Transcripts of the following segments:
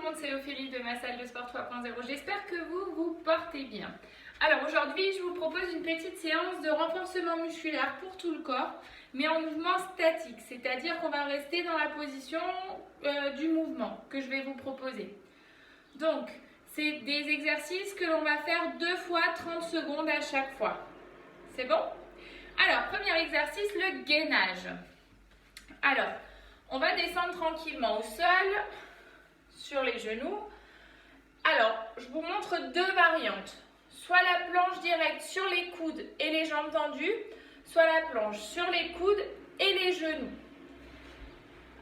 monde, c'est Ophélie de ma salle de sport 3.0. J'espère que vous vous portez bien. Alors aujourd'hui, je vous propose une petite séance de renforcement musculaire pour tout le corps, mais en mouvement statique, c'est-à-dire qu'on va rester dans la position du mouvement que je vais vous proposer. Donc, c'est des exercices que l'on va faire 2 fois 30 secondes à chaque fois. C'est bon? Alors, premier exercice, le gainage. Alors, on va descendre tranquillement au sol, sur les genoux. Alors, je vous montre 2 variantes. Soit la planche directe sur les coudes et les jambes tendues, soit la planche sur les coudes et les genoux.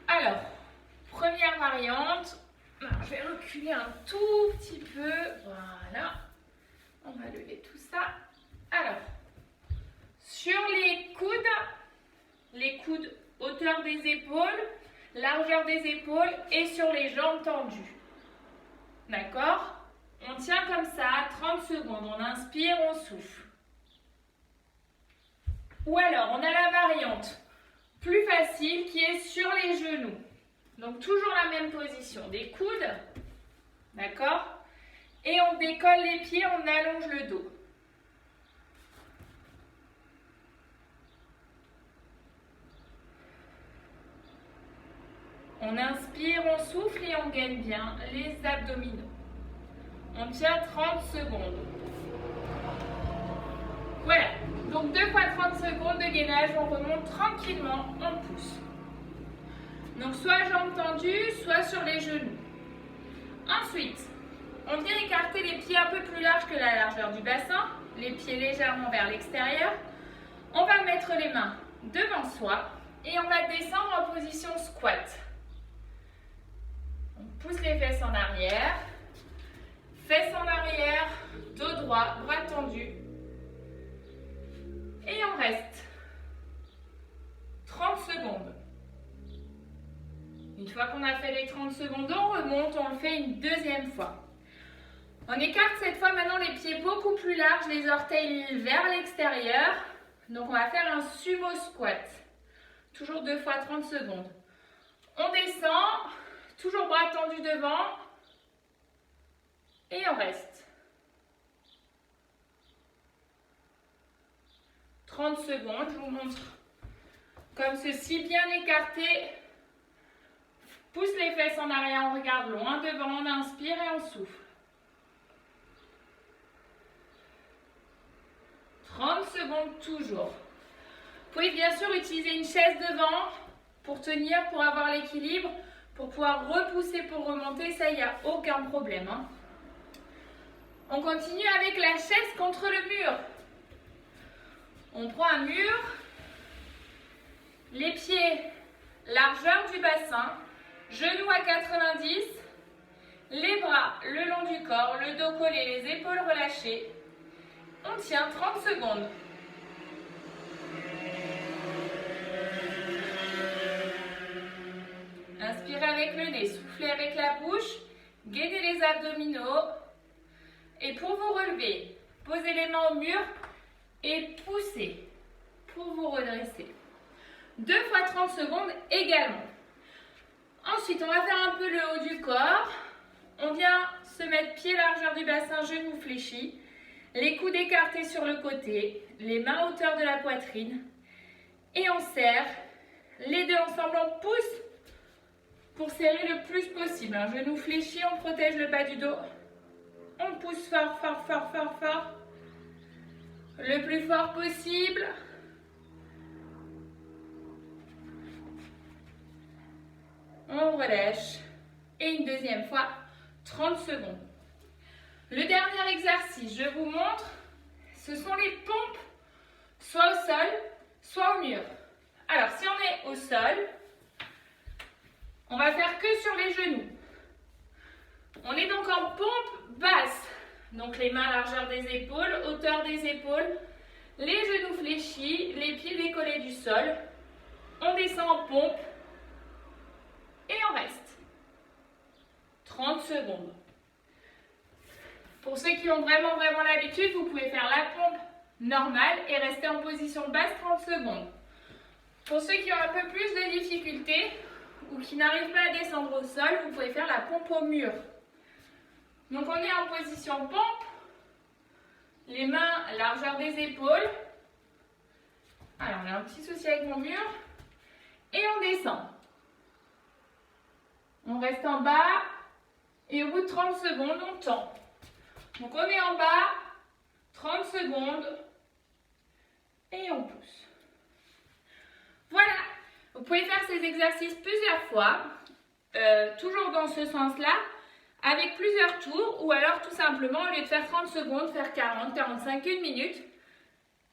Alors, première variante. Je vais reculer un tout petit peu. Voilà. On va lever tout ça. Alors, sur les coudes, hauteur des épaules, largeur des épaules et sur les jambes tendues. D'accord? On tient comme ça 30 secondes. On inspire, on souffle. Ou alors, on a la variante plus facile qui est sur les genoux. Donc, toujours la même position. Des coudes. D'accord? Et on décolle les pieds, on allonge le dos. On inspire, on souffle et on gaine bien les abdominaux. On tient 30 secondes. Voilà. Donc 2 fois 30 secondes de gainage, on remonte tranquillement, on pousse. Donc soit jambes tendues, soit sur les genoux. Ensuite, on vient écarter les pieds un peu plus larges que la largeur du bassin, les pieds légèrement vers l'extérieur. On va mettre les mains devant soi et on va descendre en position squat. On pousse les fesses en arrière. Fesses en arrière, dos droit, bras tendus. Et on reste 30 secondes. Une fois qu'on a fait les 30 secondes, on remonte, on le fait une deuxième fois. On écarte cette fois maintenant les pieds beaucoup plus larges, les orteils vers l'extérieur. Donc on va faire un sumo squat. Toujours 2 fois 30 secondes. On descend, toujours bras tendus devant. Et on reste. 30 secondes, je vous montre comme ceci, bien écarté. Pousse les fesses en arrière, on regarde loin devant, on inspire et on souffle. 30 secondes toujours. Vous pouvez bien sûr utiliser une chaise devant pour tenir, pour avoir l'équilibre, pour pouvoir repousser, pour remonter, ça, il n'y a aucun problème. On continue avec la chaise contre le mur. On prend un mur, les pieds largeur du bassin, genoux à 90, les bras le long du corps, le dos collé, les épaules relâchées. On tient 30 secondes. Inspirez avec le nez, soufflez avec la bouche, gainez les abdominaux. Et pour vous relever, posez les mains au mur et poussez pour vous redresser. 2 fois 30 secondes également. Ensuite, on va faire un peu le haut du corps. On vient se mettre pied largeur du bassin, genoux fléchis. Les coudes écartés sur le côté, les mains à hauteur de la poitrine. Et on serre. Les deux ensemble, on pousse pour serrer le plus possible. Un genou fléchi, on protège le bas du dos. On pousse fort, fort, fort, fort, fort. Le plus fort possible. On relâche. Et une deuxième fois, 30 secondes. Le dernier exercice, je vous montre, ce sont les pompes, soit au sol, soit au mur. Alors, si on est au sol, on va faire que sur les genoux. On est donc en pompe basse. Donc les mains à largeur des épaules, hauteur des épaules, les genoux fléchis, les pieds décollés du sol. On descend en pompe et on reste. 30 secondes. Pour ceux qui ont vraiment l'habitude, vous pouvez faire la pompe normale et rester en position basse 30 secondes. Pour ceux qui ont un peu plus de difficultés ou qui n'arrivent pas à descendre au sol, vous pouvez faire la pompe au mur. Donc on est en position pompe, les mains à largeur des épaules. Alors on a un petit souci avec mon mur. Et on descend. On reste en bas et au bout de 30 secondes, on tend. Donc on est en bas, 30 secondes et on pousse. Voilà, vous pouvez faire ces exercices plusieurs fois, toujours dans ce sens-là, avec plusieurs tours, ou alors tout simplement, au lieu de faire 30 secondes, faire 40, 45, 1 minute,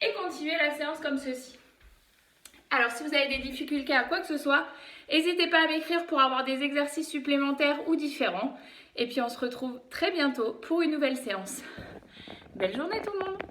et continuer la séance comme ceci. Alors, si vous avez des difficultés à quoi que ce soit, n'hésitez pas à m'écrire pour avoir des exercices supplémentaires ou différents. Et puis, on se retrouve très bientôt pour une nouvelle séance. Belle journée tout le monde!